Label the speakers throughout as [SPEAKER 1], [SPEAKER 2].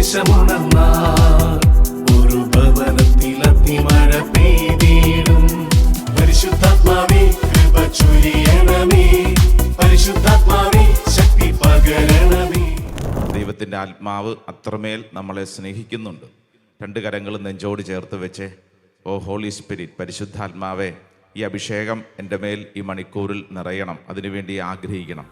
[SPEAKER 1] ആവേശമുണർന്നാൽ ഒരു ഭവനത്തിൽ അഗ്നിമഴ പെയ്തിടും. പരിശുദ്ധാത്മാവേ കൃപ ചൊരിയണമേ, പരിശുദ്ധാത്മാവേ ശക്തി പകരണമേ.
[SPEAKER 2] ദൈവത്തിൻ്റെ ആത്മാവ് അത്രമേൽ നമ്മളെ സ്നേഹിക്കുന്നുണ്ട്. രണ്ട് കരങ്ങളും നെഞ്ചോട് ചേർത്ത് വെച്ച്, ഓ ഹോളി സ്പിരിറ്റ്, പരിശുദ്ധാത്മാവേ, ഈ അഭിഷേകം എൻ്റെ മേൽ ഈ മണിക്കൂറിൽ നിറയണം. അതിനുവേണ്ടി ആഗ്രഹിക്കണം.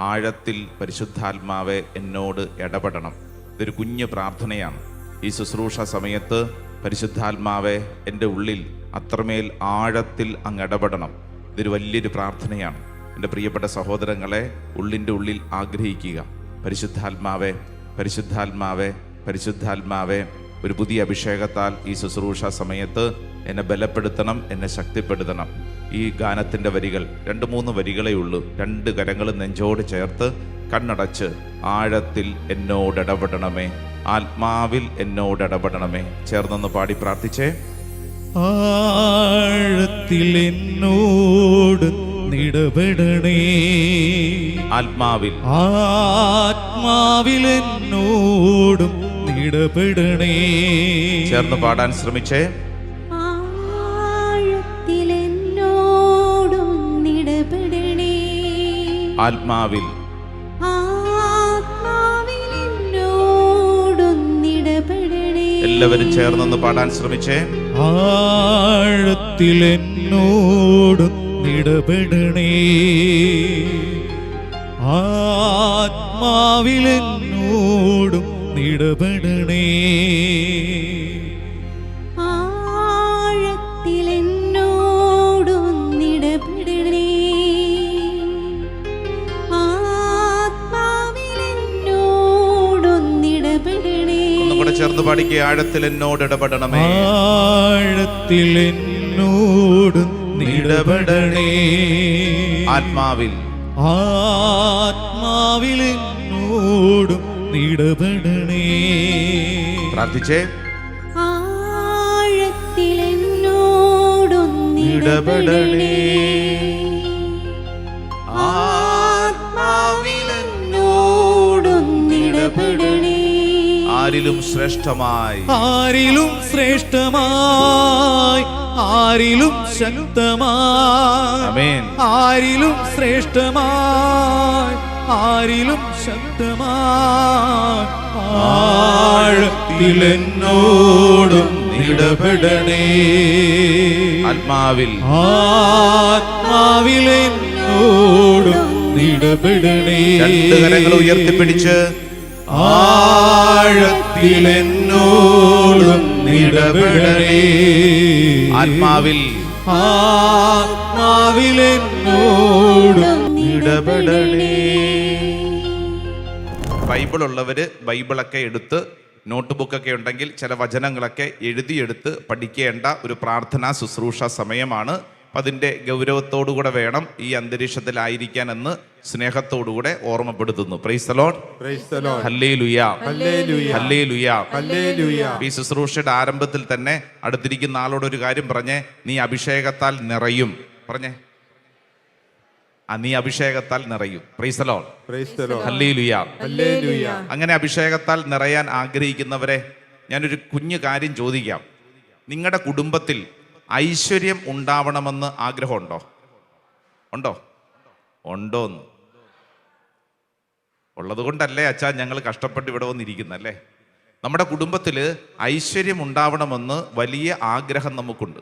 [SPEAKER 2] ആഴത്തിൽ പരിശുദ്ധാത്മാവെ എന്നോട് ഇടപെടണം. ഇതൊരു കുഞ്ഞു പ്രാർത്ഥനയാണ്. ഈ ശുശ്രൂഷ സമയത്ത് പരിശുദ്ധാത്മാവെ എൻ്റെ ഉള്ളിൽ അത്രമേൽ ആഴത്തിൽ അങ്ങ് ഇടപെടണം. ഇതൊരു വലിയൊരു പ്രാർത്ഥനയാണ്. എൻ്റെ പ്രിയപ്പെട്ട സഹോദരങ്ങളെ, ഉള്ളിൻ്റെ ഉള്ളിൽ ആഗ്രഹിക്കുക, പരിശുദ്ധാത്മാവെ, പരിശുദ്ധാത്മാവെ, പരിശുദ്ധാത്മാവെ, ഒരു പുതിയ അഭിഷേകത്താൽ ഈ ശുശ്രൂഷ സമയത്ത് എന്നെ ബലപ്പെടുത്തണം, എന്നെ ശക്തിപ്പെടുത്തണം. ഈ ഗാനത്തിൻ്റെ വരികൾ 2-3 വരികളേ ഉള്ളൂ. 2 കരങ്ങളും നെഞ്ചോട് ചേർത്ത് കണ്ണടച്ച്, ആഴത്തിൽ എന്നോട് ഇടപെടണമേ, ആത്മാവിൽ എന്നോട് ഇടപെടണമേ. ചേർന്നൊന്ന് പാടി പ്രാർത്ഥിച്ചേ.
[SPEAKER 3] ആഴത്തിൽ എന്നോട് ഇടപെടണേ,
[SPEAKER 2] ആത്മാവിൽ
[SPEAKER 3] ആത്മാവിൽ എന്നോടും ഇടപെടണേ.
[SPEAKER 2] ചേർന്ന് പാടാൻ ശ്രമിച്ചേ.
[SPEAKER 4] ആഴത്തിൽ എന്നോടും ഇടപെടണേ,
[SPEAKER 2] ആത്മാവിൽ
[SPEAKER 4] ആത്മാവിൽ എന്നോടും ഇടപെടണേ.
[SPEAKER 2] എല്ലാവരും ചേർന്നൊന്ന് പാടാൻ ശ്രമിച്ചേ.
[SPEAKER 3] ആഴത്തിൽ എന്നോടും ഇടപെടണേ, ആത്മാവിൽ എന്നോടും ഇടപെടണേ.
[SPEAKER 4] ആഴത്തിൽ എന്നോടും ഇടപെടണേ, ആത്മാവിൽ എന്നോടും ഇടപെടണേ.
[SPEAKER 2] ഒന്നും കൂടെ ചേർന്ന് പാടിക്കുക. ആഴത്തിൽ എന്നോട് ഇടപെടണമേ,
[SPEAKER 3] ആഴത്തിൽ എന്നോട് ഇടപെടണേ,
[SPEAKER 2] ആത്മാവിൽ
[SPEAKER 3] ആത്മാവിൽ എന്നോടും ഇടപെടണേ.
[SPEAKER 2] പ്രാർത്ഥിച്ചേ.
[SPEAKER 4] ആഴത്തിൽ എന്നോടും ഇടപെടണേ, ആത്മാവിൽ എന്നോടും ഇടപെടണേ.
[SPEAKER 2] ആരിലും ശ്രേഷ്ഠമായി,
[SPEAKER 3] ആരിലും ശ്രേഷ്ഠമായി, ആരിലും ശക്തമായി,
[SPEAKER 2] ആമേൻ.
[SPEAKER 3] ആരിലും ശ്രേഷ്ഠമായി, ആരിലും ശക്തമായി. ആഴത്തിൽ എന്നോടും ഇടപെടണേ,
[SPEAKER 2] ആത്മാവിൽ
[SPEAKER 3] ആത്മാവിൽ എന്നോടും ഇടപെടണേ.
[SPEAKER 2] 2 കരങ്ങൾ ഉയർത്തിപ്പിടിച്ച്,
[SPEAKER 3] ആഴത്തിൽ എന്നോടും ഇടപെടണേ,
[SPEAKER 2] ആത്മാവിൽ
[SPEAKER 3] ആത്മാവിൽ എന്നോടും ഇടപെടണേ.
[SPEAKER 2] ബൈബിൾ ഉള്ളവര് ബൈബിളൊക്കെ എടുത്ത്, നോട്ട് ബുക്കൊക്കെ ഉണ്ടെങ്കിൽ ചില വചനങ്ങളൊക്കെ എഴുതിയെടുത്ത് പഠിക്കേണ്ട ഒരു പ്രാർത്ഥനാ ശുശ്രൂഷ സമയമാണ്. അപ്പം അതിൻ്റെ ഗൗരവത്തോടുകൂടെ വേണം ഈ അന്തരീക്ഷത്തിലായിരിക്കാൻ എന്ന് സ്നേഹത്തോടുകൂടെ ഓർമ്മപ്പെടുത്തുന്നു. Price the Lord, hallelujah, hallelujah, hallelujah. ഈ ശുശ്രൂഷയുടെ ആരംഭത്തിൽ തന്നെ അടുത്തിരിക്കുന്ന ആളോട് ഒരു കാര്യം പറഞ്ഞേ. നീ അഭിഷേകത്താൽ നിറയും. പറഞ്ഞേ, നീ അഭിഷേകത്താൽ നിറയും. Price the Lord, hallelujah, hallelujah. അങ്ങനെ അഭിഷേകത്താൽ നിറയാൻ ആഗ്രഹിക്കുന്നവരെ ഞാനൊരു കുഞ്ഞു കാര്യം ചോദിക്കാം. നിങ്ങളുടെ കുടുംബത്തിൽ ഐശ്വര്യം ഉണ്ടാവണമെന്ന് ആഗ്രഹമുണ്ടോ? ഉണ്ടോ? ഉണ്ടോന്ന്? ഉള്ളത് കൊണ്ടല്ലേ അച്ഛാ ഞങ്ങൾ കഷ്ടപ്പെട്ട് ഇവിടെ വന്നിരിക്കുന്നല്ലേ. നമ്മുടെ കുടുംബത്തിൽ ഐശ്വര്യം ഉണ്ടാവണമെന്ന് വലിയ ആഗ്രഹം നമുക്കുണ്ട്.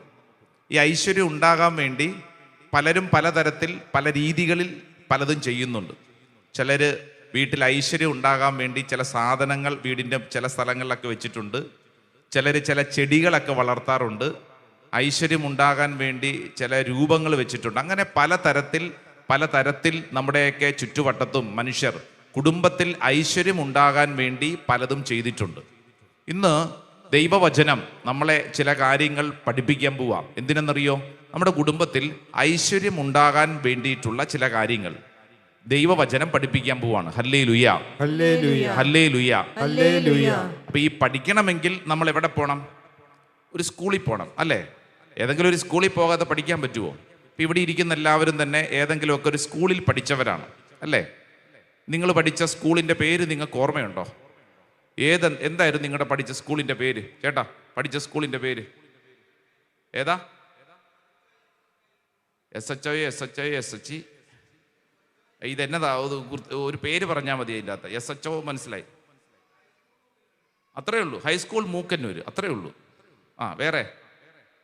[SPEAKER 2] ഈ ഐശ്വര്യം ഉണ്ടാകാൻ വേണ്ടി പലരും പലതരത്തിൽ പല രീതികളിൽ പലതും ചെയ്യുന്നുണ്ട്. ചിലർ വീട്ടിൽ ഐശ്വര്യം ഉണ്ടാകാൻ വേണ്ടി ചില സാധനങ്ങൾ വീടിൻ്റെ ചില സ്ഥലങ്ങളിലൊക്കെ വെച്ചിട്ടുണ്ട്. ചിലർ ചില ചെടികളൊക്കെ വളർത്താറുണ്ട്. ഐശ്വര്യം ഉണ്ടാകാൻ വേണ്ടി ചില രൂപങ്ങൾ വെച്ചിട്ടുണ്ട്. അങ്ങനെ പലതരത്തിൽ നമ്മുടെയൊക്കെ ചുറ്റുവട്ടത്തും മനുഷ്യർ കുടുംബത്തിൽ ഐശ്വര്യം ഉണ്ടാകാൻ വേണ്ടി പലതും ചെയ്തിട്ടുണ്ട്. ഇന്ന് ദൈവവചനം നമ്മളെ ചില കാര്യങ്ങൾ പഠിപ്പിക്കാൻ പോവാം. എന്തിനെന്നറിയോ? നമ്മുടെ കുടുംബത്തിൽ ഐശ്വര്യം ഉണ്ടാകാൻ വേണ്ടിയിട്ടുള്ള ചില കാര്യങ്ങൾ ദൈവവചനം പഠിപ്പിക്കാൻ പോവാണ്. Hallelujah, hallelujah, hallelujah, hallelujah. അപ്പൊ ഈ പഠിക്കണമെങ്കിൽ നമ്മൾ എവിടെ പോകണം? ഒരു സ്കൂളിൽ പോകണം, അല്ലേ? ഏതെങ്കിലും ഒരു സ്കൂളിൽ പോകാതെ പഠിക്കാൻ പറ്റുമോ? ഇപ്പം ഇവിടെ ഇരിക്കുന്ന എല്ലാവരും തന്നെ ഏതെങ്കിലുമൊക്കെ ഒരു സ്കൂളിൽ പഠിച്ചവരാണ്, അല്ലേ? നിങ്ങൾ പഠിച്ച സ്കൂളിൻ്റെ പേര് നിങ്ങൾക്ക് ഓർമ്മയുണ്ടോ? എന്തായിരുന്നു നിങ്ങളുടെ പഠിച്ച സ്കൂളിൻ്റെ പേര്? ചേട്ടാ, പഠിച്ച സ്കൂളിൻ്റെ പേര് ഏതാ? SHI ഇതെന്നതാ? ഒരു പേര് പറഞ്ഞാൽ മതി. അതിൻ്റെ അകത്ത് SHO മനസ്സിലായി, അത്രയേ ഉള്ളൂ. ഹൈസ്കൂൾ മൂക്കന്നൂർ, അത്രയേ ഉള്ളൂ. വേറെ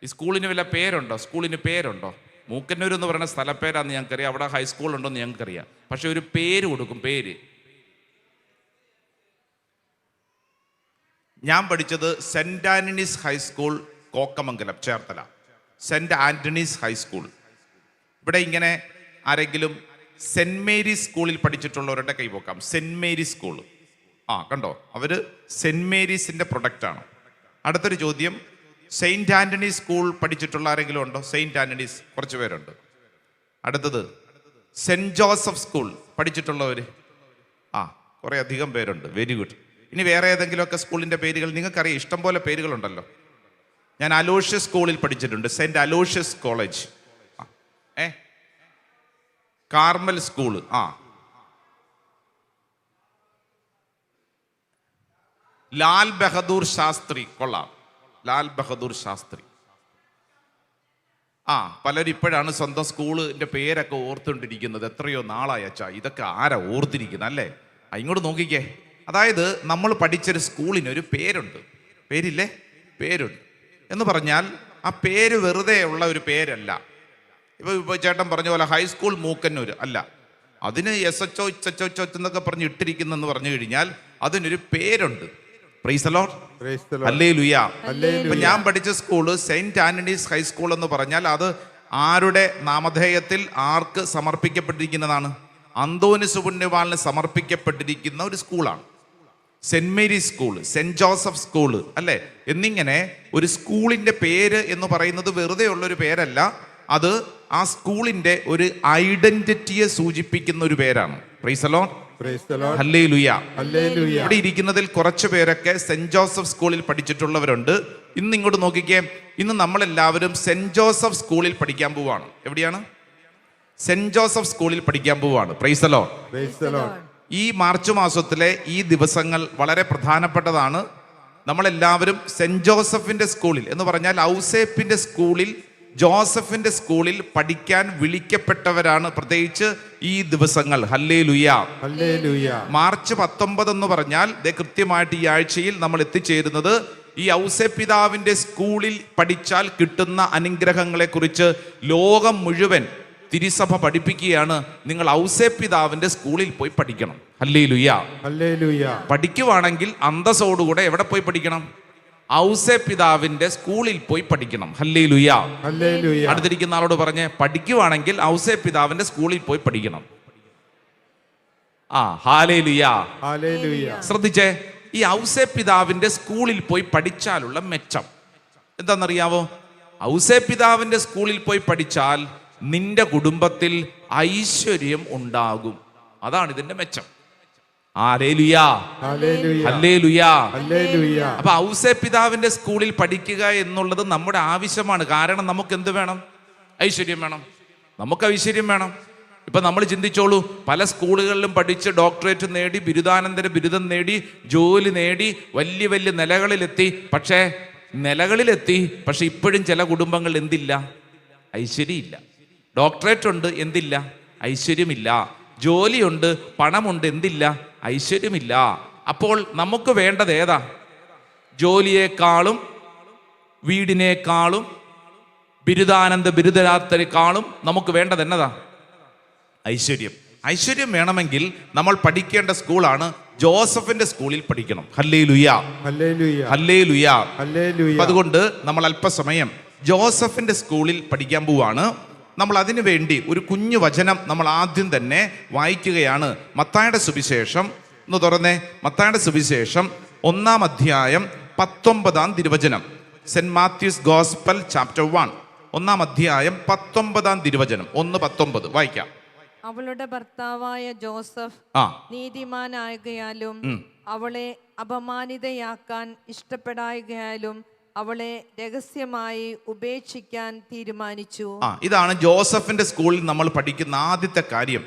[SPEAKER 2] ഈ സ്കൂളിന് വല്ല പേരുണ്ടോ? സ്കൂളിന് പേരുണ്ടോ? മൂക്കന്നൂർ എന്ന് പറയുന്ന സ്ഥലപ്പേരാന്ന് ഞങ്ങൾക്കറിയാം, അവിടെ ഹൈസ്കൂൾ ഉണ്ടോയെന്ന് ഞങ്ങൾക്കറിയാം. പക്ഷെ ഒരു പേര് കൊടുക്കും, പേര്. ഞാൻ പഠിച്ചത് Saint Antony's high school, Kokkamangalam, Cherthala. Saint Antony's high school. ഇവിടെ ഇങ്ങനെ ആരെങ്കിലും സെൻറ് മേരീസ് സ്കൂളിൽ പഠിച്ചിട്ടുള്ളവരുടെ കൈപോക്കാം. സെൻറ് മേരീസ് സ്കൂൾ, കണ്ടോ, അവർ സെൻറ് മേരീസിൻ്റെ പ്രൊഡക്റ്റാണ്. അടുത്തൊരു ചോദ്യം, സെയിൻറ്റ് ആൻ്റണീസ് സ്കൂൾ പഠിച്ചിട്ടുള്ള ആരെങ്കിലും ഉണ്ടോ? സെയിൻറ്റ് ആൻ്റണീസ് കുറച്ച് പേരുണ്ട്. അടുത്തത് സെൻറ് ജോസഫ് സ്കൂൾ പഠിച്ചിട്ടുള്ളവർ? കുറേ അധികം പേരുണ്ട്. Very good. ഇനി വേറെ ഏതെങ്കിലുമൊക്കെ സ്കൂളിൻ്റെ പേരുകൾ നിങ്ങൾക്കറിയാം, ഇഷ്ടംപോലെ പേരുകളുണ്ടല്ലോ. ഞാൻ അലോഷ്യസ് സ്കൂളിൽ പഠിച്ചിട്ടുണ്ട്, Saint Aloysius college. Carmel school, Lal Bahadur Shastri, കൊള്ളാം, ലാൽ ബഹദൂർ ശാസ്ത്രി. പലരും ഇപ്പോഴാണ് സ്വന്തം സ്കൂളിൻ്റെ പേരൊക്കെ ഓർത്തുകൊണ്ടിരിക്കുന്നത്. എത്രയോ നാളായി അച്ഛാ, ഇതൊക്കെ ആരാ ഓർത്തിരിക്കുന്നത് അല്ലേ? ഇങ്ങോട്ട് നോക്കിക്കേ. അതായത് നമ്മൾ പഠിച്ചൊരു സ്കൂളിനൊരു പേരുണ്ട്. പേരില്ലേ? പേരുണ്ട് എന്ന് പറഞ്ഞാൽ ആ പേര് വെറുതെ ഉള്ള ഒരു പേരല്ല. ഇപ്പോൾ ചേട്ടൻ പറഞ്ഞ പോലെ ഹൈസ്കൂൾ മൂക്കന്നൂർ അല്ല, അതിന് SHO എന്നൊക്കെ പറഞ്ഞ് ഇട്ടിരിക്കുന്നെന്ന് പറഞ്ഞു കഴിഞ്ഞാൽ അതിനൊരു പേരുണ്ട്. Price the Lord, hallelujah. ഇപ്പൊ ഞാൻ പഠിച്ച സ്കൂള് സെയിൻറ്റ് ആന്റണീസ് ഹൈസ്കൂൾ എന്ന് പറഞ്ഞാൽ അത് ആരുടെ നാമധേയത്തിൽ ആർക്ക് സമർപ്പിക്കപ്പെട്ടിരിക്കുന്നതാണ്? അന്തോനിസ് പുണ്യവാളിന് സമർപ്പിക്കപ്പെട്ടിരിക്കുന്ന ഒരു സ്കൂളാണ്. Saint Mary's school, Saint Joseph school അല്ലേ, എന്നിങ്ങനെ ഒരു സ്കൂളിൻ്റെ പേര് എന്ന് പറയുന്നത് വെറുതെ ഉള്ളൊരു പേരല്ല. അത് ആ സ്കൂളിൻ്റെ ഒരു ഐഡന്റിറ്റിയെ സൂചിപ്പിക്കുന്ന ഒരു പേരാണ്. Price the Lord, hallelujah. ഇവിടെ ഇരിക്കുന്നതിൽ കുറച്ച് പേരൊക്കെ സെൻറ് ജോസഫ് സ്കൂളിൽ പഠിച്ചിട്ടുള്ളവരുണ്ട്. ഇന്ന് ഇങ്ങോട്ട് നോക്കിക്കേ, ഇന്ന് നമ്മളെല്ലാവരും സെൻറ് ജോസഫ് സ്കൂളിൽ പഠിക്കാൻ പോവാണ്. എവിടെയാണ്? സെൻറ് ജോസഫ് സ്കൂളിൽ പഠിക്കാൻ പോവാണ്. Price the Lord. ഈ മാർച്ച് മാസത്തിലെ ഈ ദിവസങ്ങൾ വളരെ പ്രധാനപ്പെട്ടതാണ്. നമ്മളെല്ലാവരും സെൻറ് ജോസഫിന്റെ സ്കൂളിൽ എന്ന് പറഞ്ഞാൽ ഔസേപ്പിന്റെ സ്കൂളിൽ, ജോസഫിന്റെ സ്കൂളിൽ പഠിക്കാൻ വിളിക്കപ്പെട്ടവരാണ്, പ്രത്യേകിച്ച് ഈ ദിവസങ്ങൾ. ഹല്ലേലൂയ. മാർച്ച് 19 എന്ന് പറഞ്ഞാൽ കൃത്യമായിട്ട് ഈ ആഴ്ചയിൽ നമ്മൾ എത്തിച്ചേരുന്നത് ഈ ഔസേപ്പിതാവിന്റെ സ്കൂളിൽ പഠിച്ചാൽ കിട്ടുന്ന അനുഗ്രഹങ്ങളെ കുറിച്ച് ലോകം മുഴുവൻ തിരുസഭ പഠിപ്പിക്കുകയാണ്. നിങ്ങൾ ഔസേപ്പിതാവിന്റെ സ്കൂളിൽ പോയി പഠിക്കണം. ഹല്ലേലൂയ. പഠിക്കുവാണെങ്കിൽ അന്തസ്സോടുകൂടെ എവിടെ പോയി പഠിക്കണം? ഔസേപ്പിതാവിന്റെ സ്കൂളിൽ പോയി പഠിക്കണം. ഹല്ലേലൂയ. അടുത്തിരിക്കുന്ന ആളോട് പറഞ്ഞേ, പഠിക്കുവാണെങ്കിൽ ഔസേപ്പിതാവിന്റെ സ്കൂളിൽ പോയി പഠിക്കണം. ഹല്ലേലൂയ. ശ്രദ്ധിച്ചേ, ഈ ഔസേപ്പിതാവിന്റെ സ്കൂളിൽ പോയി പഠിച്ചാലുള്ള മെച്ചം എന്താണെന്നറിയാവോ? ഔസേപ്പിതാവിന്റെ സ്കൂളിൽ പോയി പഠിച്ചാൽ നിന്റെ കുടുംബത്തിൽ ഐശ്വര്യം ഉണ്ടാകും. അതാണ് ഇതിന്റെ മെച്ചം. അപ്പൊ ഔസേപ്പിതാവിന്റെ സ്കൂളിൽ പഠിക്കുക എന്നുള്ളത് നമ്മുടെ ആവശ്യമാണ്. കാരണം നമുക്ക് എന്ത് വേണം? ഐശ്വര്യം വേണം. നമുക്ക് ഐശ്വര്യം വേണം. ഇപ്പൊ നമ്മൾ ചിന്തിച്ചോളൂ, പല സ്കൂളുകളിലും പഠിച്ച് ഡോക്ടറേറ്റ് നേടി, ബിരുദാനന്തര ബിരുദം നേടി, ജോലി നേടി, വലിയ വലിയ നിലകളിലെത്തി. പക്ഷെ ഇപ്പോഴും ചില കുടുംബങ്ങൾ എന്തില്ല? ഐശ്വര്യമില്ല. ഡോക്ടറേറ്റ് ഉണ്ട്, എന്തില്ല? ഐശ്വര്യമില്ല. ജോലിയുണ്ട്, പണമുണ്ട്, എന്തില്ല? ഐശ്വര്യമില്ല. അപ്പോൾ നമുക്ക് വേണ്ടത് ഏതാ? ജോലിയേക്കാളും വീടിനേക്കാളും ബിരുദാനന്തരേക്കാളും നമുക്ക് വേണ്ടത് എന്നതാ? ഐശ്വര്യം. ഐശ്വര്യം വേണമെങ്കിൽ നമ്മൾ പഠിക്കേണ്ട സ്കൂളാണ് ജോസഫിന്റെ സ്കൂളിൽ പഠിക്കണം. Hallelujah, hallelujah. അതുകൊണ്ട് നമ്മൾ അല്പസമയം ജോസഫിന്റെ സ്കൂളിൽ പഠിക്കാൻ പോവാണ്. നമ്മൾ അതിനു വേണ്ടി ഒരു കുഞ്ഞു വചനം നമ്മൾ ആദ്യം തന്നെ വായിക്കുകയാണ്. മത്തായിയുടെ സുവിശേഷം ഒന്ന് തുറന്നേ. മത്തായിയുടെ സുവിശേഷം 1-ാം അധ്യായം 19-ാം തിരുവചനം. സെന്റ് മാത്യൂസ് ഗോസ്പൽ ചാപ്റ്റർ 1, 1-ാം അധ്യായം 19-ാം തിരുവചനം. 1:19 വായിക്കാം.
[SPEAKER 5] അവളുടെ ഭർത്താവായ ജോസഫ് നീതിമാനായകയാലും അവളെ അപമാനിതയാക്കാൻ ഇഷ്ടപ്പെടായകയാലും അവളെ രഹസ്യമായി ഉപേക്ഷിക്കാൻ തീരുമാനിച്ചു.
[SPEAKER 2] ഇതാണ് ജോസഫിന്റെ സ്കൂളിൽ നമ്മൾ പഠിക്കുന്ന ആദ്യത്തെ കാര്യം.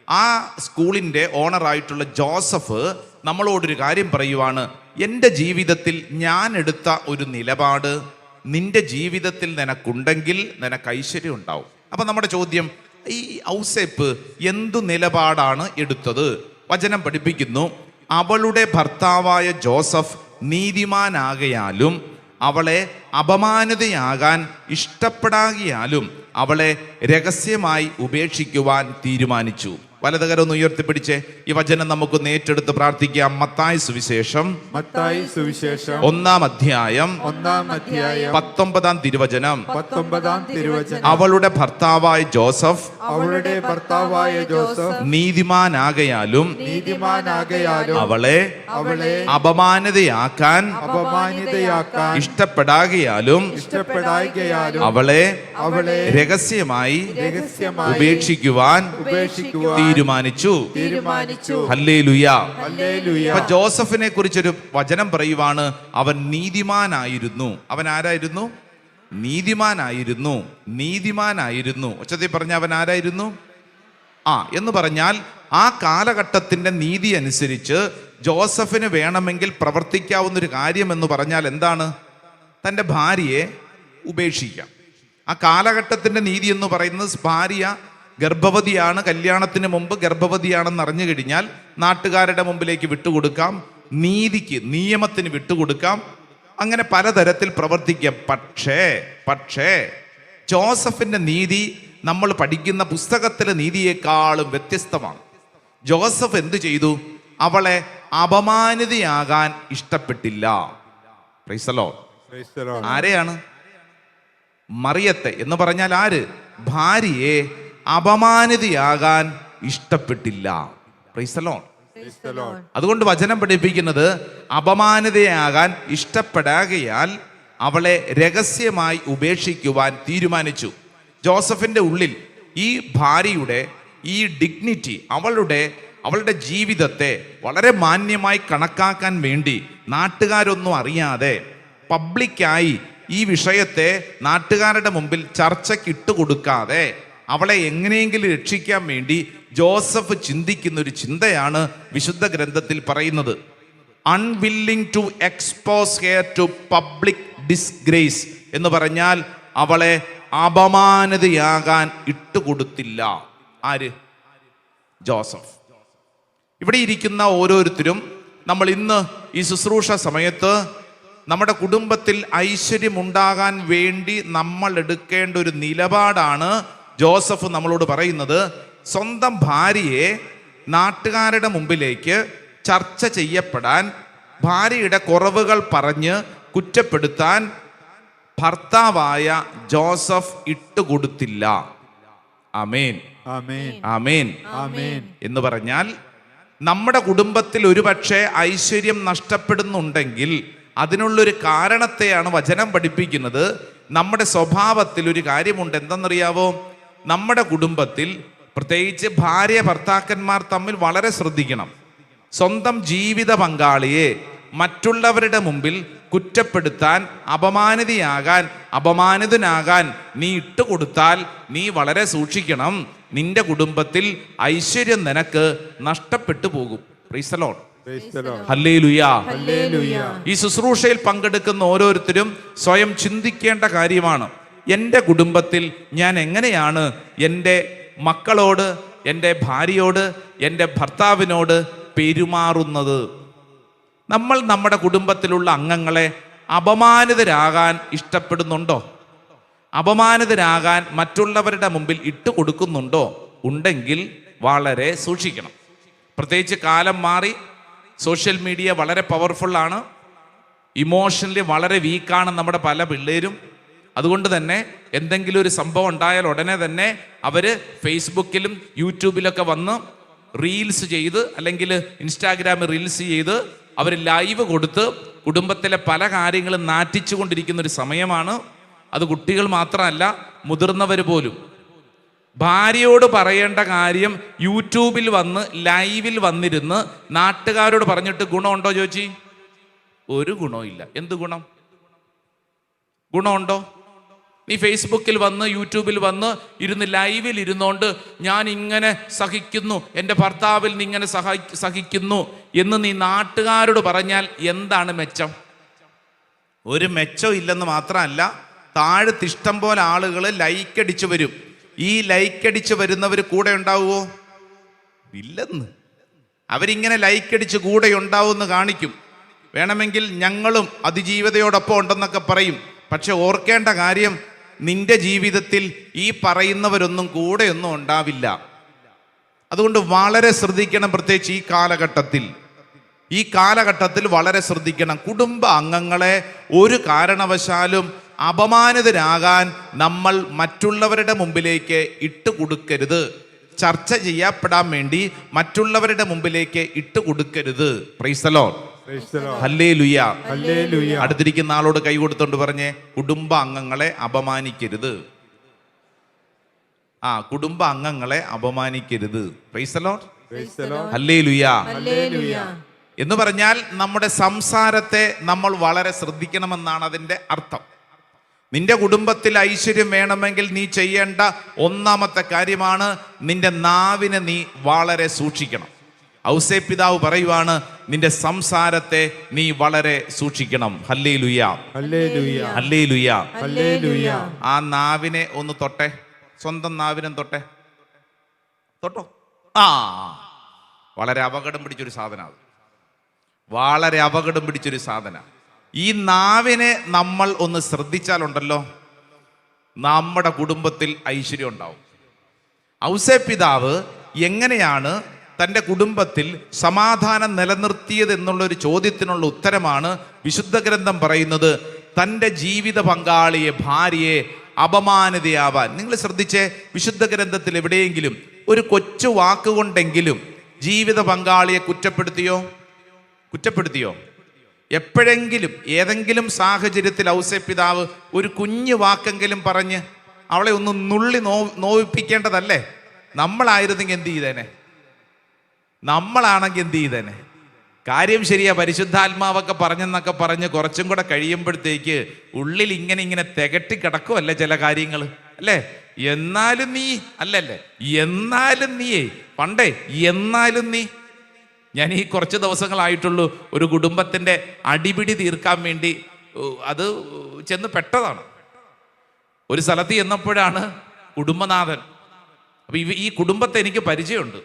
[SPEAKER 2] ആ സ്കൂളിന്റെ ഓണറായിട്ടുള്ള ജോസഫ് നമ്മളോടൊരു കാര്യം പറയുവാണ്. എൻ്റെ ജീവിതത്തിൽ ഞാൻ എടുത്ത ഒരു നിലപാട് നിന്റെ ജീവിതത്തിൽ നിനക്കുണ്ടെങ്കിൽ നിനക്ക് ഐശ്വര്യം ഉണ്ടാവും. അപ്പം നമ്മുടെ ചോദ്യം, ഈ ഔസേപ്പ് എന്തു നിലപാടാണ് എടുത്തത്? വചനം പഠിപ്പിക്കുന്നു, അവളുടെ ഭർത്താവായ ജോസഫ് നീതിമാനാകയാലും അവളെ അപമാനിതയാകാൻ ഇഷ്ടപ്പെടാകിയാലും അവളെ രഹസ്യമായി ഉപേക്ഷിക്കുവാൻ തീരുമാനിച്ചു. വലതുകരം ഒന്ന് ഉയർത്തിപ്പിടിച്ച് ഈ വചനം നമുക്കൊന്ന് ഏറ്റെടുത്ത് പ്രാർത്ഥിക്കാം. മത്തായി സുവിശേഷം 1-ാം അധ്യായം 19-ാം തിരുവചനം. അവളുടെ ഭർത്താവായ ജോസഫ് നീതിമാനാകയാലും അവളെ അപമാനിതയാക്കാൻ ഇഷ്ടപ്പെടാകിയാലും അവളെ രഹസ്യമായി ഉപേക്ഷിക്കുവാൻ തീരുമാനിച്ചു. ഹല്ലേലൂയ. അപ്പൊ ജോസഫിനെ കുറിച്ചൊരു വചനം പറയുവാണ്, അവൻ നീതിമാനായിരുന്നു. അവൻ ആരായിരുന്നു? നീതിമാനായിരുന്നു. ഉച്ചത്തിൽ പറഞ്ഞ അവൻ ആരായിരുന്നു? എന്ന് പറഞ്ഞാൽ ആ കാലഘട്ടത്തിന്റെ നീതി അനുസരിച്ച് ജോസഫിന് വേണമെങ്കിൽ പ്രവർത്തിക്കാവുന്നൊരു കാര്യം എന്ന് പറഞ്ഞാൽ എന്താണ്? തൻ്റെ ഭാര്യയെ ഉപേക്ഷിക്കാം. ആ കാലഘട്ടത്തിന്റെ നീതി എന്ന് പറയുന്നത് ഭാര്യ ഗർഭവതിയാണ്, കല്യാണത്തിന് മുമ്പ് ഗർഭവതിയാണെന്ന് അറിഞ്ഞു കഴിഞ്ഞാൽ നാട്ടുകാരുടെ മുമ്പിലേക്ക് വിട്ടുകൊടുക്കാം, നീതിക്ക് നിയമത്തിന് വിട്ടുകൊടുക്കാം, അങ്ങനെ പലതരത്തിൽ പ്രവർത്തിക്കാം. പക്ഷേ ജോസഫിന്റെ നീതി നമ്മൾ പഠിക്കുന്ന പുസ്തകത്തിലെ നീതിയേക്കാളും വ്യത്യസ്തമാണ്. ജോസഫ് എന്തു ചെയ്തു? അവളെ അപമാനിതയാകാൻ ഇഷ്ടപ്പെട്ടില്ല. Price the Lord. ആരെയാണ്? മറിയത്തെ എന്ന് പറഞ്ഞാൽ ആര്? ഭാര്യയെ അപമാനിതയാകാൻ ഇഷ്ടപ്പെട്ടില്ല. Price the Lord. അതുകൊണ്ട് വചനം പഠിപ്പിക്കുന്നത്, അപമാനിതയാകാൻ ഇഷ്ടപ്പെടാകയാൽ അവളെ രഹസ്യമായി ഉപേക്ഷിക്കുവാൻ തീരുമാനിച്ചു. ജോസഫിന്റെ ഉള്ളിൽ ഈ ഭാര്യയുടെ ഈ ഡിഗ്നിറ്റി, അവളുടെ ജീവിതത്തെ വളരെ മാന്യമായി കണക്കാക്കാൻ വേണ്ടി നാട്ടുകാരൊന്നും അറിയാതെ പബ്ലിക്കായി ഈ വിഷയത്തെ നാട്ടുകാരുടെ മുമ്പിൽ ചർച്ചയ്ക്ക് ഇട്ടുകൊടുക്കാതെ അവളെ എങ്ങനെയെങ്കിലും രക്ഷിക്കാൻ വേണ്ടി ജോസഫ് ചിന്തിക്കുന്ന ഒരു ചിന്തയാണ് വിശുദ്ധ ഗ്രന്ഥത്തിൽ പറയുന്നത്. Unwilling to expose her to public disgrace എന്ന് പറഞ്ഞാൽ അവളെ അപമാനിതയാകാൻ ഇട്ടുകൊടുത്തില്ല. ആര്? ജോസഫ്. ഇവിടെ ഇരിക്കുന്ന ഓരോരുത്തരും നമ്മൾ ഇന്ന് ഈ ശുശ്രൂഷ സമയത്ത് നമ്മുടെ കുടുംബത്തിൽ ഐശ്വര്യമുണ്ടാകാൻ വേണ്ടി നമ്മൾ എടുക്കേണ്ട ഒരു നിലപാടാണ് ജോസഫ് നമ്മളോട് പറയുന്നത്. സ്വന്തം ഭാര്യയെ നാട്ടുകാരുടെ മുമ്പിലേക്ക് ചർച്ച ചെയ്യപ്പെടാൻ, ഭാര്യയുടെ കുറവുകൾ പറഞ്ഞ് കുറ്റപ്പെടുത്താൻ ഭർത്താവായ ജോസഫ് ഇട്ടുകൊടുത്തില്ല. ആമേൻ, ആമേൻ, ആമേൻ എന്ന് പറഞ്ഞാൽ നമ്മുടെ കുടുംബത്തിൽ ഒരുപക്ഷെ ഐശ്വര്യം നഷ്ടപ്പെടുന്നുണ്ടെങ്കിൽ അതിനുള്ളൊരു കാരണത്തെയാണ് വചനം പഠിപ്പിക്കുന്നത്. നമ്മുടെ സ്വഭാവത്തിൽ ഒരു കാര്യമുണ്ട്. എന്തെന്നറിയാവോ? നമ്മുടെ കുടുംബത്തിൽ പ്രത്യേകിച്ച് ഭാര്യ ഭർത്താക്കന്മാർ തമ്മിൽ വളരെ ശ്രദ്ധിക്കണം. സ്വന്തം ജീവിത പങ്കാളിയെ മറ്റുള്ളവരുടെ മുമ്പിൽ കുറ്റപ്പെടുത്താൻ, അപമാനിതനാകാൻ നീ ഇട്ടുകൊടുത്താൽ നീ വളരെ സൂക്ഷിക്കണം. നിന്റെ കുടുംബത്തിൽ ഐശ്വര്യം നിനക്ക് നഷ്ടപ്പെട്ടു പോകും. Price the Lord. ഹല്ലേലൂയ. ഈ ശുശ്രൂഷയിൽ പങ്കെടുക്കുന്ന ഓരോരുത്തരും സ്വയം ചിന്തിക്കേണ്ട കാര്യമാണ്, എൻ്റെ കുടുംബത്തിൽ ഞാൻ എങ്ങനെയാണ് എൻ്റെ മക്കളോട്, എൻ്റെ ഭാര്യയോട്, എൻ്റെ ഭർത്താവിനോട് പെരുമാറുന്നത്? നമ്മൾ നമ്മുടെ കുടുംബത്തിലുള്ള അംഗങ്ങളെ അപമാനിതരാകാൻ ഇഷ്ടപ്പെടുന്നുണ്ടോ? അപമാനിതരാകാൻ മറ്റുള്ളവരുടെ മുമ്പിൽ ഇട്ടുകൊടുക്കുന്നുണ്ടോ? ഉണ്ടെങ്കിൽ വളരെ സൂക്ഷിക്കണം. പ്രത്യേകിച്ച് കാലം മാറി, സോഷ്യൽ മീഡിയ വളരെ പവർഫുള്ളാണ്, ഇമോഷണലി വളരെ വീക്കാണ് നമ്മുടെ പല പിള്ളേരും. അതുകൊണ്ട് തന്നെ എന്തെങ്കിലും ഒരു സംഭവം ഉണ്ടായാൽ ഉടനെ തന്നെ അവർ ഫേസ്ബുക്കിലും യൂട്യൂബിലൊക്കെ വന്ന് റീൽസ് ചെയ്ത്, അല്ലെങ്കിൽ ഇൻസ്റ്റാഗ്രാമിൽ റീൽസ് ചെയ്ത് അവർ ലൈവ് കൊടുത്ത് കുടുംബത്തിലെ പല കാര്യങ്ങളും നാറ്റിച്ചു കൊണ്ടിരിക്കുന്ന ഒരു സമയമാണ്. അത് കുട്ടികൾ മാത്രമല്ല, മുതിർന്നവർ പോലും. ഭാര്യയോട് പറയേണ്ട കാര്യം യൂട്യൂബിൽ വന്ന് ലൈവിൽ വന്നിരുന്ന് നാട്ടുകാരോട് പറഞ്ഞിട്ട് ഗുണമുണ്ടോ ചോദിച്ചി? ഒരു ഗുണവും ഇല്ല. എന്ത് ഗുണം? ഗുണമുണ്ടോ? നീ ഫേസ്ബുക്കിൽ വന്ന് യൂട്യൂബിൽ വന്ന് ഇരുന്ന് ലൈവിൽ ഇരുന്നോണ്ട് ഞാൻ ഇങ്ങനെ സഹിക്കുന്നു, എൻ്റെ ഭർത്താവിൽ നിന്ന് ഇങ്ങനെ സഹിക്കുന്നു എന്ന് നീ നാട്ടുകാരോട് പറഞ്ഞാൽ എന്താണ് മെച്ചം? ഒരു മെച്ചം ഇല്ലെന്ന് മാത്രമല്ല, താഴത്ത് ഇഷ്ടം പോലെ ആളുകൾ ലൈക്കടിച്ച് വരും. ഈ ലൈക്കടിച്ച് വരുന്നവർ കൂടെ ഉണ്ടാവുമോ? ഇല്ലെന്ന്. അവരിങ്ങനെ ലൈക്കടിച്ച് കൂടെ ഉണ്ടാവുമെന്ന് കാണിക്കും. വേണമെങ്കിൽ ഞങ്ങളും അതിജീവിതയോടൊപ്പം ഉണ്ടെന്നൊക്കെ പറയും. പക്ഷെ ഓർക്കേണ്ട കാര്യം, നിന്റെ ജീവിതത്തിൽ ഈ പറയുന്നവരൊന്നും കൂടെയൊന്നും ഉണ്ടാവില്ല. അതുകൊണ്ട് വളരെ ശ്രദ്ധിക്കണം. പ്രത്യേകിച്ച് ഈ കാലഘട്ടത്തിൽ വളരെ ശ്രദ്ധിക്കണം. കുടുംബ അംഗങ്ങളെ ഒരു കാരണവശാലും അപമാനിതരാകാൻ നമ്മൾ മറ്റുള്ളവരുടെ മുമ്പിലേക്ക് ഇട്ടുകൊടുക്കരുത്. ചർച്ച ചെയ്യപ്പെടാൻ വേണ്ടി മറ്റുള്ളവരുടെ മുമ്പിലേക്ക് ഇട്ടുകൊടുക്കരുത്. Praise the Lord. ഹല്ലേലൂയ. അടുത്തിരിക്കുന്ന ആളോട് കൈ കൊടുത്തോണ്ട് പറഞ്ഞേ, കുടുംബ അംഗങ്ങളെ അപമാനിക്കരുത്. കുടുംബ അംഗങ്ങളെ അപമാനിക്കരുത്. Praise the Lord. ഹല്ലേലൂയ. എന്ന് പറഞ്ഞാൽ നമ്മുടെ സംസാരത്തെ നമ്മൾ വളരെ ശ്രദ്ധിക്കണമെന്നാണ് അതിൻ്റെ അർത്ഥം. നിന്റെ കുടുംബത്തിൽ ഐശ്വര്യം വേണമെങ്കിൽ നീ ചെയ്യേണ്ട ഒന്നാമത്തെ കാര്യമാണ് നിന്റെ നാവിനെ നീ വളരെ സൂക്ഷിക്കണം. ഔസേ പിതാവ് പറയുവാണ്, നിന്റെ സംസാരത്തെ നീ വളരെ സൂക്ഷിക്കണം. Hallelujah, hallelujah, hallelujah. ആ നാവിനെ ഒന്ന് തൊട്ടെ, സ്വന്തം നാവിനെ തൊട്ടോ. വളരെ അപകടം പിടിച്ചൊരു സാധനം, വളരെ അപകടം പിടിച്ചൊരു സാധനം. ഈ നാവിനെ നമ്മൾ ഒന്ന് ശ്രദ്ധിച്ചാലുണ്ടല്ലോ, നമ്മുടെ കുടുംബത്തിൽ ഐശ്വര്യം ഉണ്ടാവും. ഔസേ പിതാവ് എങ്ങനെയാണ് തൻ്റെ കുടുംബത്തിൽ സമാധാനം നിലനിർത്തിയത് എന്നുള്ളൊരു ചോദ്യത്തിനുള്ള ഉത്തരമാണ് വിശുദ്ധ ഗ്രന്ഥം പറയുന്നത്. തൻ്റെ ജീവിത പങ്കാളിയെ, ഭാര്യയെ അപമാനിതയാവാൻ. നിങ്ങൾ ശ്രദ്ധിച്ചേ, വിശുദ്ധ ഗ്രന്ഥത്തിൽ എവിടെയെങ്കിലും ഒരു കൊച്ചു വാക്കുകൊണ്ടെങ്കിലും ജീവിത പങ്കാളിയെ കുറ്റപ്പെടുത്തിയോ? എപ്പോഴെങ്കിലും ഏതെങ്കിലും സാഹചര്യത്തിൽ ഔസേ പിതാവ് ഒരു കുഞ്ഞു വാക്കെങ്കിലും പറഞ്ഞ് അവളെ ഒന്ന് നുള്ളി നോവിപ്പിക്കേണ്ടതല്ലേ? നമ്മളായിരുന്നെങ്കിൽ എന്ത് ചെയ്തേനെ? നമ്മളാണെങ്കിൽ എന്ത് ചെയ്തേനെ? കാര്യം ശരിയാ, പരിശുദ്ധാത്മാവൊക്കെ പറഞ്ഞെന്നൊക്കെ പറഞ്ഞ് കുറച്ചും കൂടെ കഴിയുമ്പോഴത്തേക്ക് ഉള്ളിൽ ഇങ്ങനെ തികട്ടി കിടക്കുമല്ലേ ചില കാര്യങ്ങൾ, അല്ലേ? എന്നാലും നീ ഞാൻ ഈ കുറച്ച് ദിവസങ്ങളായിട്ടുള്ളൂ ഒരു കുടുംബത്തിൻ്റെ അടിപിടി തീർക്കാൻ വേണ്ടി അത് ചെന്ന് പെട്ടതാണ്. ഒരു സ്ഥലത്ത് ചെന്നപ്പോഴാണ് കുടുംബനാഥൻ. അപ്പം ഈ കുടുംബത്തെ എനിക്ക് പരിചയമുണ്ട്.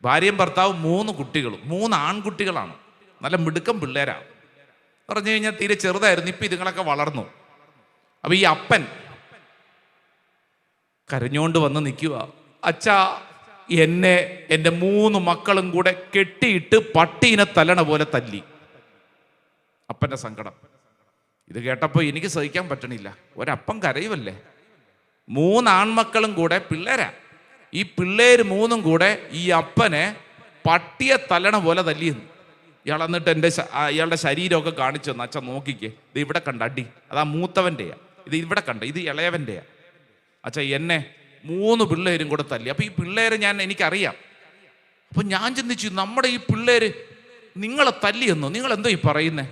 [SPEAKER 2] ഭാര്യയും ഭർത്താവും 3 കുട്ടികളും, 3 ആൺകുട്ടികളാണ്. നല്ല മിടുക്കം പിള്ളേരാണ്. പറഞ്ഞു കഴിഞ്ഞാൽ തീരെ ചെറുതായിരുന്നു. ഇപ്പം ഇതുങ്ങളൊക്കെ വളർന്നു. അപ്പം ഈ അപ്പൻ കരഞ്ഞുകൊണ്ട് വന്ന് നിൽക്കുക, അച്ഛാ എന്നെ എൻ്റെ 3 മക്കളും കൂടെ കെട്ടിയിട്ട് പട്ടീനെ തല്ലണ പോലെ തല്ലി. അപ്പൻ്റെ സങ്കടം ഇത് കേട്ടപ്പോൾ എനിക്ക് സഹിക്കാൻ പറ്റണില്ല. ഒരപ്പൻ കരയുമല്ലേ. 3 ആൺമക്കളും കൂടെ പിള്ളേരാ. ഈ പിള്ളേര് 3 കൂടെ ഈ അപ്പനെ പട്ടിയെ തല്ലണ പോലെ തല്ലിയെന്ന്. ഇയാൾ എന്നിട്ട് ഇയാളുടെ ശരീരമൊക്കെ കാണിച്ചു തന്നു. അച്ഛൻ നോക്കിക്കേ, ഇത് ഇവിടെ കണ്ട അടി, അതാ മൂത്തവൻ്റെയാ, ഇത് ഇവിടെ കണ്ട, ഇത് ഇളയവൻ്റെയാ. അച്ഛാ എന്നെ 3 പിള്ളേരും കൂടെ തല്ലി. അപ്പം ഈ പിള്ളേരെ എനിക്കറിയാം. അപ്പം ഞാൻ ചിന്തിച്ചു, നമ്മുടെ ഈ പിള്ളേര് നിങ്ങളെ തല്ലിയെന്നോ? നിങ്ങളെന്തോ ഈ പറയുന്നേ?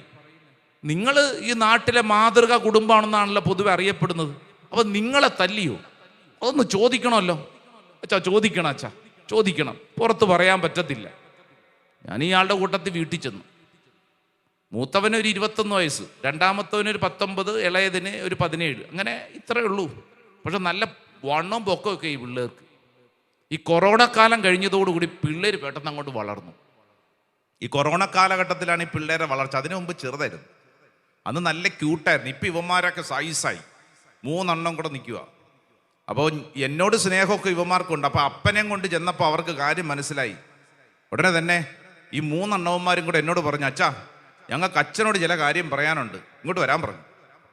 [SPEAKER 2] നിങ്ങൾ ഈ നാട്ടിലെ മാതൃകാ കുടുംബമാണെന്നാണല്ലോ പൊതുവെ അറിയപ്പെടുന്നത്. അപ്പം നിങ്ങളെ തല്ലിയോ? അതൊന്ന് ചോദിക്കണമല്ലോ. അച്ഛാ ചോദിക്കണം. പുറത്ത് പറയാൻ പറ്റത്തില്ല. ഞാൻ ഇയാളുടെ കൂട്ടത്തിൽ വീട്ടിൽ ചെന്നു. മൂത്തവന് ഒരു 21 വയസ്സ്, രണ്ടാമത്തവന് ഒരു 19, ഇളയതിന് ഒരു 17. അങ്ങനെ ഇത്രയേ ഉള്ളൂ. പക്ഷെ നല്ല വണ്ണവും പൊക്കമൊക്കെ ഈ പിള്ളേർക്ക്. ഈ കൊറോണ കാലം കഴിഞ്ഞതോടുകൂടി പിള്ളേർ പെട്ടെന്ന് അങ്ങോട്ട് വളർന്നു. ഈ കൊറോണ കാലഘട്ടത്തിലാണ് ഈ പിള്ളേരെ വളർച്ച. അതിനു മുമ്പ് ചെറുതായിരുന്നു, അന്ന് നല്ല ക്യൂട്ടായിരുന്നു. ഇപ്പം ഇവന്മാരൊക്കെ സൈസായി, 3 എണ്ണം കൂടെ നിൽക്കുക. അപ്പോൾ എന്നോട് സ്നേഹമൊക്കെ ഇവന്മാർക്കുണ്ട്. അപ്പോൾ അപ്പനെയും കൊണ്ട് ചെന്നപ്പോൾ അവർക്ക് കാര്യം മനസ്സിലായി. ഉടനെ തന്നെ ഈ 3 അണ്ണവന്മാരും കൂടെ എന്നോട് പറഞ്ഞു, അച്ഛാ ഞങ്ങൾക്ക് അച്ഛനോട് ചില കാര്യം പറയാനുണ്ട്, ഇങ്ങോട്ട് വരാൻ പറഞ്ഞു.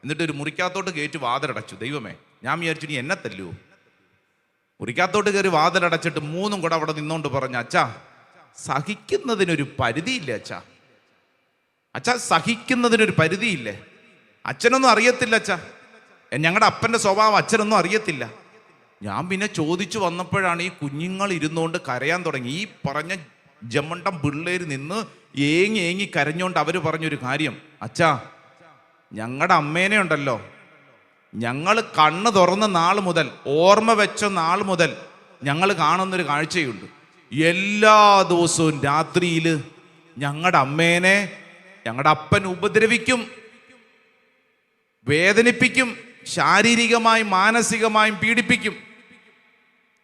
[SPEAKER 2] എന്നിട്ട് ഒരു മുറിക്കകത്തോട്ട് കയറ്റി വാതിലടച്ചു. ദൈവമേ, ഞാൻ വിചാരിച്ചു നീ എന്നെ തല്ലുവോ. മുറിക്കകത്തോട്ട് കയറി വാതിലടച്ചിട്ട് 3 കൂടെ അവിടെ നിന്നോണ്ട് പറഞ്ഞു, അച്ഛാ സഹിക്കുന്നതിനൊരു പരിധിയില്ലേ അച്ഛാ സഹിക്കുന്നതിനൊരു പരിധിയില്ലേ? അച്ഛനൊന്നും അറിയത്തില്ല അച്ഛാ, ഞങ്ങളുടെ അപ്പൻ്റെ സ്വഭാവം അച്ഛനൊന്നും അറിയത്തില്ല. ഞാൻ പിന്നെ ചോദിച്ചു വന്നപ്പോഴാണ് ഈ കുഞ്ഞുങ്ങൾ ഇരുന്നുകൊണ്ട് കരയാൻ തുടങ്ങി. ഈ പറഞ്ഞ ജമണ്ടം പിള്ളേർ നിന്ന് ഏങ്ങി കരഞ്ഞുകൊണ്ട് അവർ പറഞ്ഞൊരു കാര്യം, അച്ഛാ ഞങ്ങളുടെ അമ്മേനെ ഉണ്ടല്ലോ ഞങ്ങൾ കണ്ണ് തുറന്ന നാൾ മുതൽ, ഓർമ്മ വെച്ച നാൾ മുതൽ ഞങ്ങൾ കാണുന്നൊരു കാഴ്ചയുണ്ട്. എല്ലാ ദിവസവും രാത്രിയിൽ ഞങ്ങളുടെ അമ്മേനെ ഞങ്ങളുടെ അപ്പൻ ഉപദ്രവിക്കും, വേദനിപ്പിക്കും, ശാരീരികമായും മാനസികമായും പീഡിപ്പിക്കും.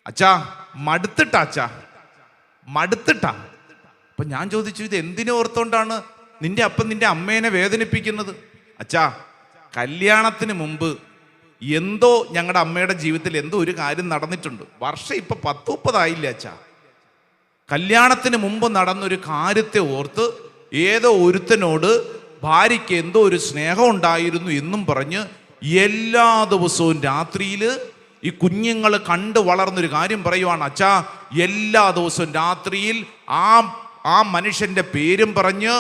[SPEAKER 2] അച്ഛാ മടുത്തിട്ടാ, അച്ഛാ മടുത്തിട്ടാ. അപ്പൊ ഞാൻ ചോദിച്ചു, ഇത് എന്തിനെ ഓർത്തോണ്ടാണ് നിന്റെ അപ്പൻ നിന്റെ അമ്മേനെ വേദനിപ്പിക്കുന്നത്? അച്ഛാ, കല്യാണത്തിന് മുമ്പ് എന്തോ ഞങ്ങളുടെ അമ്മയുടെ ജീവിതത്തിൽ എന്തോ ഒരു കാര്യം നടന്നിട്ടുണ്ട്. വർഷം ഇപ്പൊ 10-30 ആയില്ല അച്ഛാ. കല്യാണത്തിന് മുമ്പ് നടന്നൊരു കാര്യത്തെ ഓർത്ത് ഏതോ ഒരുത്തനോട് ഭാര്യയ്ക്ക് എന്തോ ഒരു സ്നേഹം ഉണ്ടായിരുന്നു എന്നും പറഞ്ഞ് എല്ലാ ദിവസവും രാത്രിയിൽ ഈ കുഞ്ഞുങ്ങൾ കണ്ടു വളർന്നൊരു കാര്യം പറയുവാണ്. അച്ഛാ, എല്ലാ ദിവസവും രാത്രിയിൽ ആ മനുഷ്യന്റെ പേരും പറഞ്ഞ്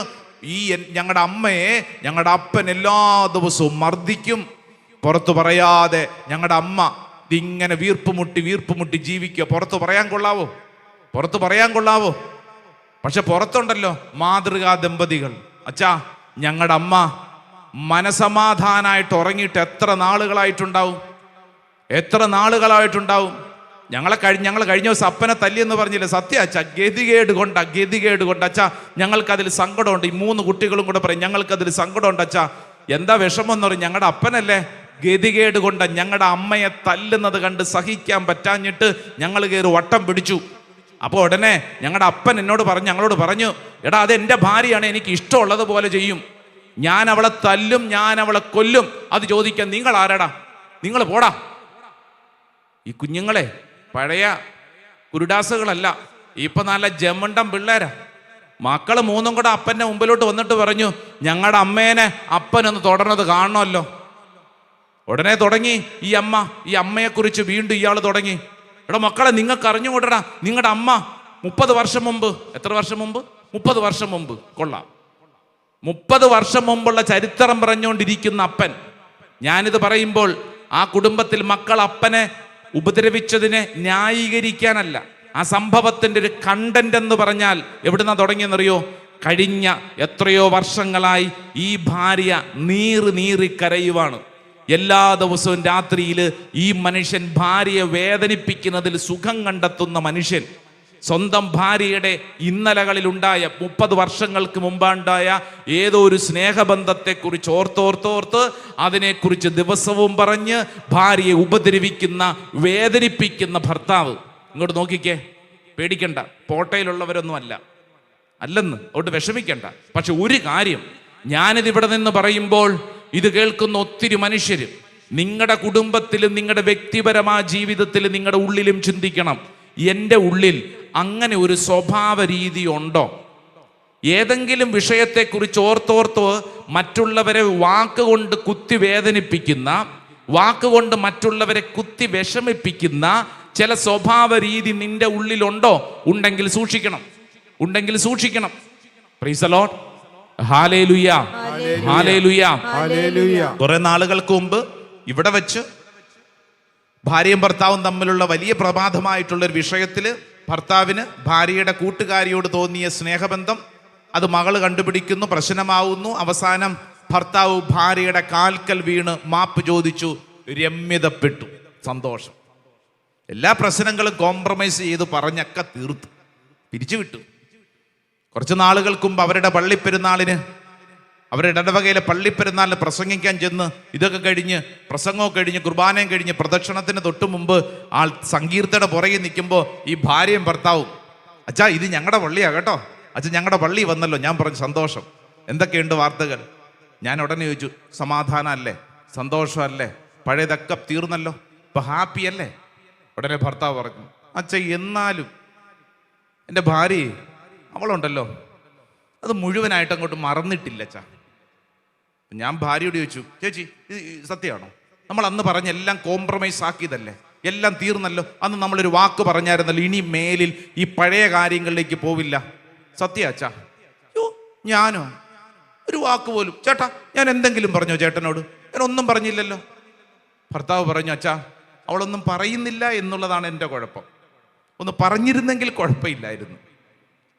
[SPEAKER 2] ഈ ഞങ്ങളുടെ അമ്മയെ ഞങ്ങളുടെ അപ്പൻ എല്ലാ ദിവസവും മർദ്ദിക്കും. പുറത്തു പറയാതെ ഞങ്ങളുടെ അമ്മ ഇതിങ്ങനെ വീർപ്പുമുട്ടി ജീവിക്കുക. പുറത്ത് പറയാൻ കൊള്ളാവോ? പക്ഷെ പുറത്തുണ്ടല്ലോ മാതൃകാ ദമ്പതികൾ. അച്ഛാ, ഞങ്ങളുടെ അമ്മ മനസമാധാനായിട്ട് ഉറങ്ങിയിട്ട് എത്ര നാളുകളായിട്ടുണ്ടാവും? ഞങ്ങൾ കഴിഞ്ഞ ദിവസം അപ്പനെ തല്ലിയെന്ന് പറഞ്ഞില്ലേ? സത്യം അച്ഛാ, ഗതികേട് കൊണ്ട് അച്ഛാ, ഞങ്ങൾക്കതിൽ സങ്കടമുണ്ട്. ഈ 3 കുട്ടികളും കൂടെ പറയും ഞങ്ങൾക്കതിൽ സങ്കടമുണ്ട് അച്ഛാ. എന്താ വിഷമം എന്ന് പറയും? ഞങ്ങളുടെ അപ്പനല്ലേ ഗതികേട് കൊണ്ട് ഞങ്ങളുടെ അമ്മയെ തല്ലുന്നത് കണ്ട് സഹിക്കാൻ പറ്റാഞ്ഞിട്ട് ഞങ്ങൾ കയറി വട്ടം പിടിച്ചു. അപ്പോൾ ഉടനെ ഞങ്ങളുടെ അപ്പൻ ഞങ്ങളോട് പറഞ്ഞു, എടാ അത് എൻ്റെ ഭാര്യയാണ്, എനിക്ക് ഇഷ്ടമുള്ളത് പോലെ ചെയ്യും, ഞാൻ അവളെ തല്ലും, ഞാൻ അവളെ കൊല്ലും. അത് ചോദിക്കാൻ നിങ്ങൾ ആരാടാ? നിങ്ങൾ പോടാ. ഈ കുഞ്ഞുങ്ങളെ പഴയ കുരുടാസുകളല്ല, ഇപ്പൊ നല്ല ജമണ്ടം പിള്ളേരാ. മക്കള് 3 കൂടെ അപ്പൻ്റെ മുമ്പിലോട്ട് വന്നിട്ട് പറഞ്ഞു, ഞങ്ങളുടെ അമ്മേനെ അപ്പനൊന്ന് തൊടർന്നത് കാണണമല്ലോ. ഉടനെ തുടങ്ങി ഈ അമ്മയെക്കുറിച്ച് വീണ്ടും ഇയാൾ തുടങ്ങി. എടാ മക്കളെ, നിങ്ങൾക്ക് അറിഞ്ഞുകൊണ്ടടാ, നിങ്ങളുടെ അമ്മ 30 വർഷം മുമ്പ്, എത്ര വർഷം മുമ്പ്? 30 വർഷം മുമ്പ്. കൊള്ളാം, 30 വർഷം മുമ്പുള്ള ചരിത്രം പറഞ്ഞുകൊണ്ടിരിക്കുന്ന അപ്പൻ. ഞാനിത് പറയുമ്പോൾ ആ കുടുംബത്തിൽ മക്കൾ അപ്പനെ ഉപദ്രവിച്ചതിനെ ന്യായീകരിക്കാനല്ല, ആ സംഭവത്തിന്റെ ഒരു കണ്ടന്റ് എന്ന് പറഞ്ഞാൽ എവിടുന്നാ തുടങ്ങിയെന്നറിയോ? കഴിഞ്ഞ എത്രയോ വർഷങ്ങളായി ഈ ഭാര്യ നീറി കരയുവാണ്. എല്ലാ ദിവസവും രാത്രിയിൽ ഈ മനുഷ്യൻ ഭാര്യയെ വേദനിപ്പിക്കുന്നതിൽ സുഖം കണ്ടെത്തുന്ന മനുഷ്യൻ. സ്വന്തം ഭാര്യയുടെ ഇന്നലകളിലുണ്ടായ 30 വർഷങ്ങൾക്ക് മുമ്പുണ്ടായ ഏതോ ഒരു സ്നേഹബന്ധത്തെക്കുറിച്ച് ഓർത്തോർത്തോർത്ത് അതിനെക്കുറിച്ച് ദിവസവും പറഞ്ഞ് ഭാര്യയെ ഉപദ്രവിക്കുന്ന, വേദനിപ്പിക്കുന്ന ഭർത്താവ്. ഇങ്ങോട്ട് നോക്കിക്കേ, പേടിക്കണ്ട, പോട്ടയിലുള്ളവരൊന്നും അല്ലെന്ന് അതുകൊണ്ട് വിഷമിക്കണ്ട. പക്ഷെ ഒരു കാര്യം, ഞാനിതിവിടെ നിന്ന് പറയുമ്പോൾ ഇത് കേൾക്കുന്ന ഒത്തിരി മനുഷ്യർ നിങ്ങളുടെ കുടുംബത്തിലും നിങ്ങളുടെ വ്യക്തിപരമായ ജീവിതത്തിലും നിങ്ങളുടെ ഉള്ളിലും ചിന്തിക്കണം, എൻ്റെ ഉള്ളിൽ അങ്ങനെ ഒരു സ്വഭാവ രീതി ഉണ്ടോ? ഏതെങ്കിലും വിഷയത്തെക്കുറിച്ച് ഓർത്തോർത്ത് മറ്റുള്ളവരെ വാക്കുകൊണ്ട് കുത്തി വേദനിപ്പിക്കുന്ന, വാക്കുകൊണ്ട് മറ്റുള്ളവരെ കുത്തി വിഷമിപ്പിക്കുന്ന ചില സ്വഭാവ രീതി നിന്റെ ഉള്ളിലുണ്ടോ? ഉണ്ടെങ്കിൽ സൂക്ഷിക്കണം. Price the Lord, hallelujah, hallelujah. കുറെ നാളുകൾക്ക് മുമ്പ് ഇവിടെ വെച്ച് ഭാര്യയും ഭർത്താവും തമ്മിലുള്ള വലിയ പ്രമാദമായിട്ടുള്ള ഒരു വിഷയത്തിൽ ഭർത്താവിന് ഭാര്യയുടെ കൂട്ടുകാരിയോട് തോന്നിയ സ്നേഹബന്ധം അത് മകള് കണ്ടുപിടിക്കുന്നു, പ്രശ്നമാവുന്നു. അവസാനം ഭർത്താവ് ഭാര്യയുടെ കാൽക്കൽ വീണ് മാപ്പ് ചോദിച്ചു, രമ്യതപ്പെട്ടു. സന്തോഷം. എല്ലാ പ്രശ്നങ്ങളും കോംപ്രമൈസ് ചെയ്ത് പറഞ്ഞൊക്കെ തീർത്തു, പിരിച്ചുവിട്ടു. കുറച്ച് നാളുകൾക്ക് മുമ്പ് അവരുടെ പള്ളിപ്പെരുന്നാളിന്, അവരുടെ ഇടവകയിലെ പള്ളിപ്പെരുന്നാളിന് പ്രസംഗിക്കാൻ ചെന്ന് ഇതൊക്കെ കഴിഞ്ഞ്, പ്രസംഗമൊക്കെ കഴിഞ്ഞ്, കുർബാനയും കഴിഞ്ഞ് പ്രദക്ഷിണത്തിന് തൊട്ട് മുമ്പ് ആൾ സങ്കീർത്തയുടെ പുറകെ നിൽക്കുമ്പോൾ ഈ ഭാര്യയും ഭർത്താവും, അച്ഛാ ഇത് ഞങ്ങളുടെ പള്ളിയാ കേട്ടോ, അച്ഛൻ ഞങ്ങളുടെ പള്ളി വന്നല്ലോ. ഞാൻ പറഞ്ഞു സന്തോഷം, എന്തൊക്കെയുണ്ട് വാർത്തകൾ? ഞാൻ ഉടനെ ചോദിച്ചു, സമാധാനമല്ലേ, സന്തോഷമല്ലേ, പഴയതൊക്കെ തീർന്നല്ലോ, ഇപ്പൊ ഹാപ്പി അല്ലേ? ഉടനെ ഭർത്താവ് പറഞ്ഞു, അച്ഛാ എന്നാലും എൻ്റെ ഭാര്യ അവളുണ്ടല്ലോ, അത് മുഴുവനായിട്ട് അങ്ങോട്ട് മറന്നിട്ടില്ല അച്ഛാ. ഞാൻ ഭാര്യയോട് ചോദിച്ചു, ചേച്ചി ഇത് സത്യമാണോ? നമ്മൾ അന്ന് പറഞ്ഞ എല്ലാം കോംപ്രമൈസ് ആക്കിയതല്ലേ, എല്ലാം തീർന്നല്ലോ, അന്ന് നമ്മളൊരു വാക്ക് പറഞ്ഞായിരുന്നല്ലോ, ഇനി മേലിൽ ഈ പഴയ കാര്യങ്ങളിലേക്ക് പോവില്ല. സത്യ അച്ഛാ? യോ, ഞാനോ ഒരു വാക്ക് പോലും? ചേട്ടാ ഞാൻ എന്തെങ്കിലും പറഞ്ഞോ ചേട്ടനോട്? ഞാൻ ഒന്നും പറഞ്ഞില്ലല്ലോ. ഭർത്താവ് പറഞ്ഞു, അച്ഛാ അവളൊന്നും പറയുന്നില്ല എന്നുള്ളതാണ് എൻ്റെ കുഴപ്പം, ഒന്ന് പറഞ്ഞിരുന്നെങ്കിൽ കുഴപ്പമില്ലായിരുന്നു.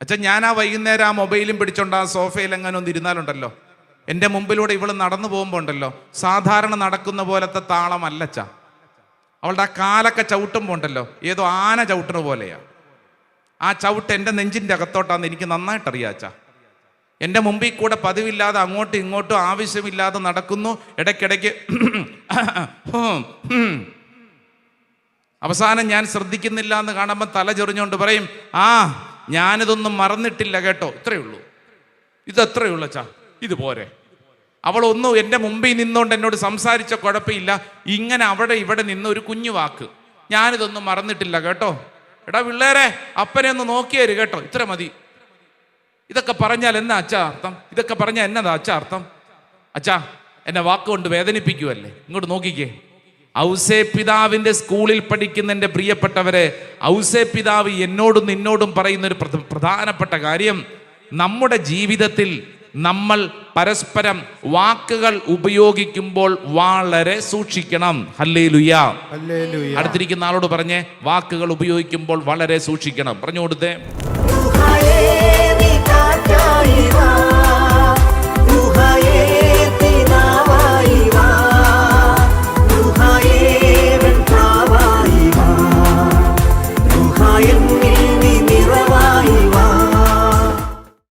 [SPEAKER 2] അച്ഛാ ഞാൻ ആ വൈകുന്നേരം ആ മൊബൈലും പിടിച്ചോണ്ട് ആ സോഫയിൽ എങ്ങനെ ഒന്ന് ഇരുന്നാലുണ്ടല്ലോ, എൻ്റെ മുമ്പിലൂടെ ഇവൾ നടന്നു പോകുമ്പോൾ ഉണ്ടല്ലോ, സാധാരണ നടക്കുന്ന പോലത്തെ താളമല്ലച്ച. അവളുടെ ആ കാലൊക്കെ ചവിട്ടുമ്പോൾ ഉണ്ടല്ലോ, ഏതോ ആന ചവിട്ടുന്ന പോലെയാ. ആ ചവിട്ട് എൻ്റെ നെഞ്ചിൻ്റെ അകത്തോട്ടാന്ന് എനിക്ക് നന്നായിട്ട് അറിയാച്ച. എൻ്റെ മുമ്പിൽ കൂടെ പതിവില്ലാതെ അങ്ങോട്ടും ഇങ്ങോട്ടും ആവശ്യമില്ലാതെ നടക്കുന്നു. ഇടയ്ക്കിടയ്ക്ക് അവസാനം ഞാൻ ശ്രദ്ധിക്കുന്നില്ല എന്ന് കാണുമ്പോൾ തല ചൊറിഞ്ഞുകൊണ്ട് പറയും, ആ ഞാനിതൊന്നും മറന്നിട്ടില്ല കേട്ടോ. ഇത്രയേ ഉള്ളൂ, ഇതത്രയേ ഉള്ളൂ അച്ഛാ, ഇതുപോരെ. അവളൊന്നും എൻ്റെ മുമ്പിൽ നിന്നുകൊണ്ട് എന്നോട് സംസാരിച്ച കുഴപ്പമില്ല. ഇങ്ങനെ അവിടെ ഇവിടെ നിന്ന് ഒരു കുഞ്ഞു വാക്ക്, ഞാനിതൊന്നും മറന്നിട്ടില്ല കേട്ടോ. എടാ പിള്ളേരെ, അപ്പനെ ഒന്ന് നോക്കിയേര് കേട്ടോ, ഇത്ര മതി. ഇതൊക്കെ പറഞ്ഞാൽ എന്നാ അച്ഛാ അർത്ഥം? ഇതൊക്കെ പറഞ്ഞാൽ എന്നതാ അച്ഛാ അർത്ഥം? അച്ഛാ എന്നെ വാക്കുകൊണ്ട് വേദനിപ്പിക്കുമല്ലേ? ഇങ്ങോട്ട് നോക്കിക്കേ. ഔസേ പിതാവിൻ്റെ സ്കൂളിൽ പഠിക്കുന്ന എൻ്റെ പ്രിയപ്പെട്ടവരെ, ഔസേ പിതാവ് എന്നോടും നിന്നോടും പറയുന്നൊരു പ്രധാനപ്പെട്ട കാര്യം, നമ്മുടെ ജീവിതത്തിൽ നമ്മൾ പരസ്പരം വാക്കുകൾ ഉപയോഗിക്കുമ്പോൾ വളരെ സൂക്ഷിക്കണം. ഹല്ലേലൂയ. അടുത്തിരിക്കുന്ന ആളോട് പറഞ്ഞേ, വാക്കുകൾ ഉപയോഗിക്കുമ്പോൾ വളരെ സൂക്ഷിക്കണം. പറഞ്ഞു കൊടുത്തേ.